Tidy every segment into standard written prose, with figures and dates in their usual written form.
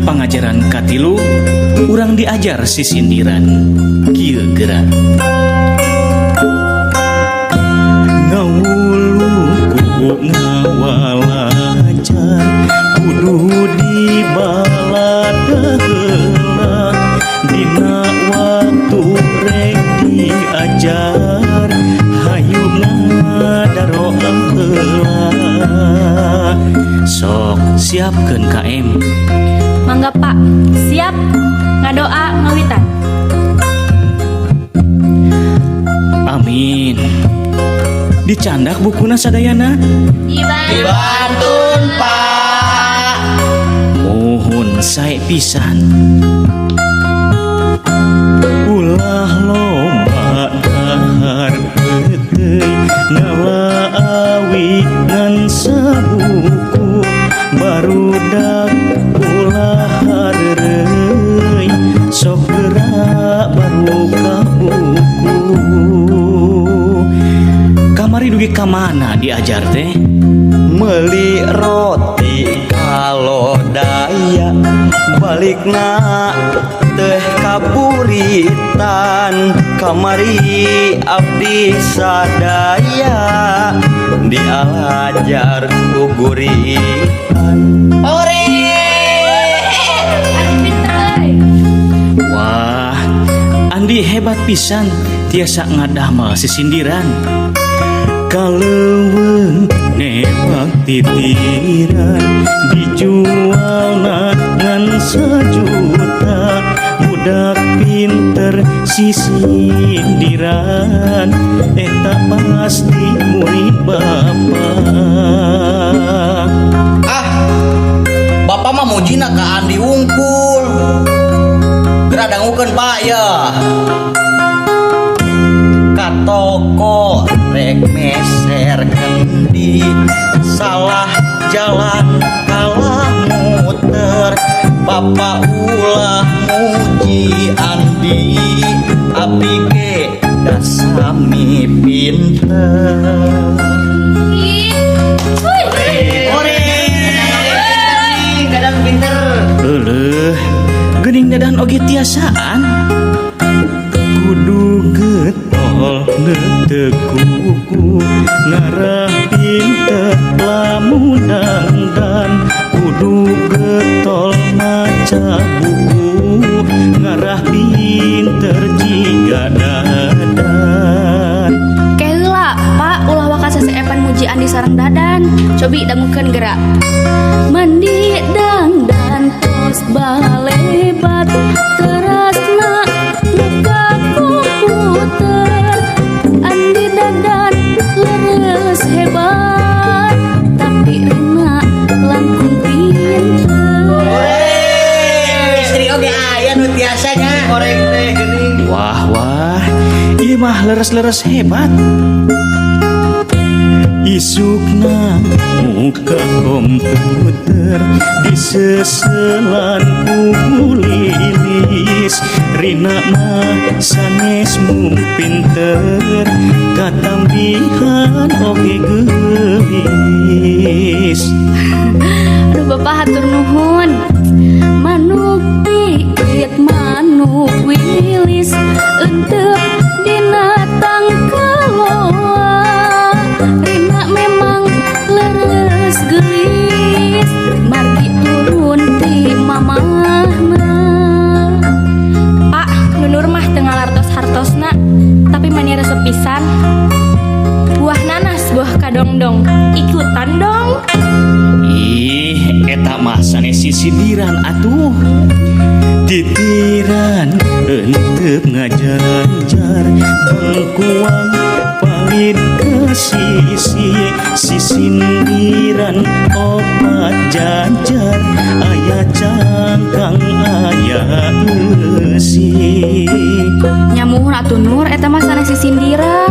Pangajaran katilu urang diajar sisindiran kieu geura ngawuluku ngawalajar kudu dibalada heula dina waktu rek diajar hayu ngadaroa heula sok siapkeun KM. Mangga Pak, siap ngadoa ngawitan. Amin. Dicandak bukuna sadayana? Dibantun Pak. Mohon sae pisan. Ulah lomba dahar peuteuy ngalaawi ngan sabuku barudak ulah hareureui sok geura baru ka buku. Kamari dugi ka mana diajar teh? Meuli roti kalau daya balikna teh kaburitan kamari abdi sadaya diajar ku guritan. Ore Wah, Andi hebat pisan tiasa ngadamel sisindiran. Kaleuweung newak titiran dijual ngan sajuta budak pinter sisindiran eta pasti murid bapak. Bapak mah mujina ka Andi Wungkul. Geura dangukeun Pak ya. Ka toko rek meser kendi salah jalan kalah muter. Bapak ulah muji Andi abdi ge da sami pinter. Geuning dadan oge tiasaan kudu getol netekuku ngarah pinter lamun dangdan kudu getol maca buku ngarah pinter jiga dadan. Keula Pak ulah waka seseepan muji Andi sareng dadan. Cobi dangukeun geura. Mandi dangdan tos balebat terasna muka komputer Andi dadan leres hebat tapi rina langkung pinter. Istri oge aya nu tiasanya korek teh geuning. Wah, ieu mah leres-leres hebat. Isukna muka komputer diseselan ku lilis rina mah sanes mung pinter katambihan oge geulis. Aduh Bapak hatur nuhun. Manuk tiit manuk wilis eunteu dina tangkaloa rina memang leres geulis margi turun ti mamahna. Pak nunur mah teu ngalartos hartosna tapi mani resep pisan buah nanas buah kadong titiran atuh titiran henteu ngajar-ajar bengkuang palit ke sisi sindiran opat jajar aya cangkang aya eusi Nyamuhun atuh Nur eta mah sanes sindiran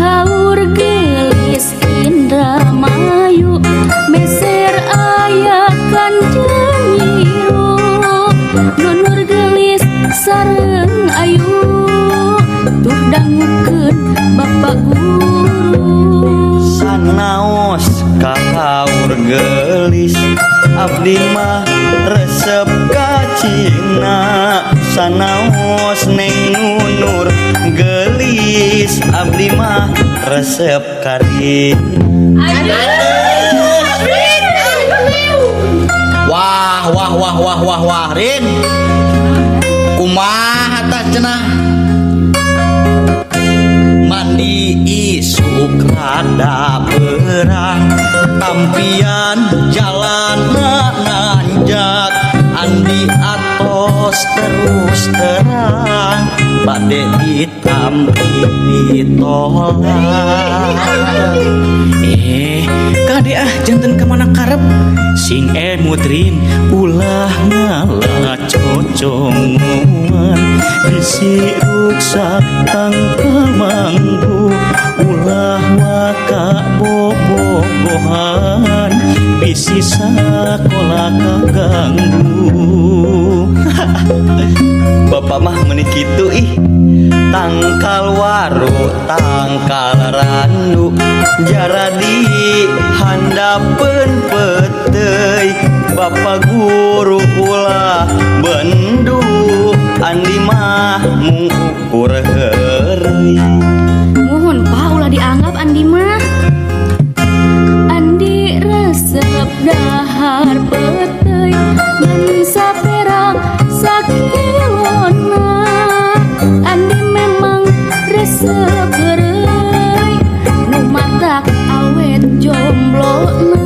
haur gelis Indramayu meser aya kanjeng nyiru Nur gelis sareng ayu tuh dangukeun Bapak Guru sanaos kahaur gelis abdi mah resep ka Cina sanaos neng Nunur gelis abdi mah resep kari wah Rin kumaha tah cenah mandi isuk rada perang tampian jalan nanjak andi atos terus terang bade ditampi ditolak kade janten kemana karep sing mutrin ulah ngalah cocongan bisi ruksak tangkal manggu ulah waka bobogohan bisi sakola kaganggu Bapak mah meuni kitu ih tangkal waru tangkal randu jaradi handapeun peteuy Bapak Guru ulah bendu andi mah mung ukur heureuy Muhun Pak ulah dianggap Andi mah Andi resep dahar peteuy ngan saperang sakilona Andi memang resep heureuy nu matak awet jomblona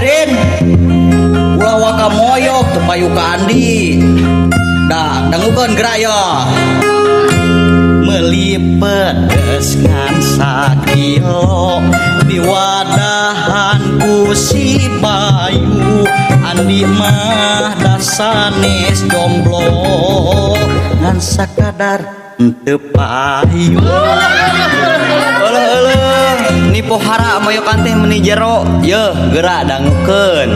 Rin ulah waka moyok tepayu ka Andi dah dangukeun gerak ya meuli pedes ngan sakilo di wadahan ku si Bayu Andi mah dasanes jomblo ngan sakadar teu payu Eueuh ni pohara moyokan teh meuni jero yeuh geura dangukeun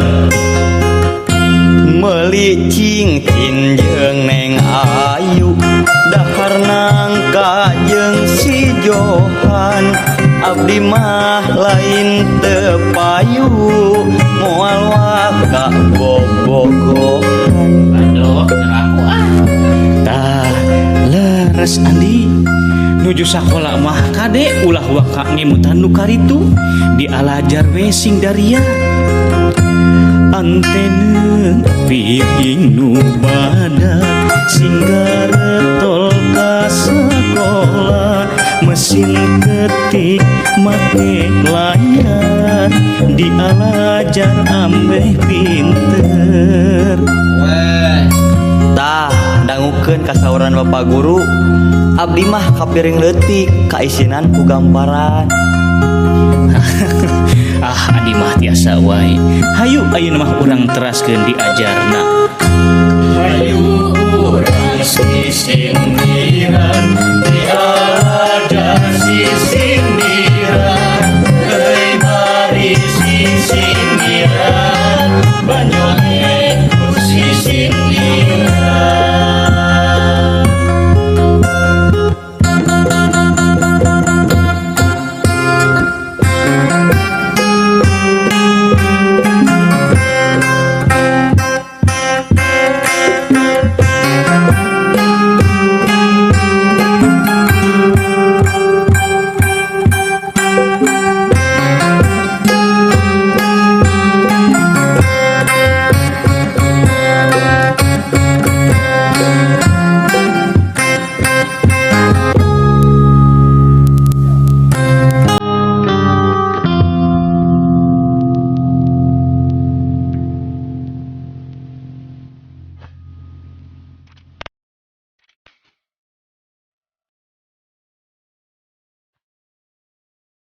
meuli cincin jeung Neng Ayu dahar nangka jeung si Johan abdi mah lain teu payu moal waka bobogohan aduh aku tah leres Andi nuju sakola mah kade ulah waka ngemutan nu karitu di alajar we sing daria antena piing nu badak singgara tol ka sekolah mesin ketik make layar di alajar ambeh pinter tah dangukeun kasauran Bapak Guru abdi mah kapiring leutik kaisinan ku gambaran Adi mah tiasa wae hayu ayeuna mah urang teraskeun diajarna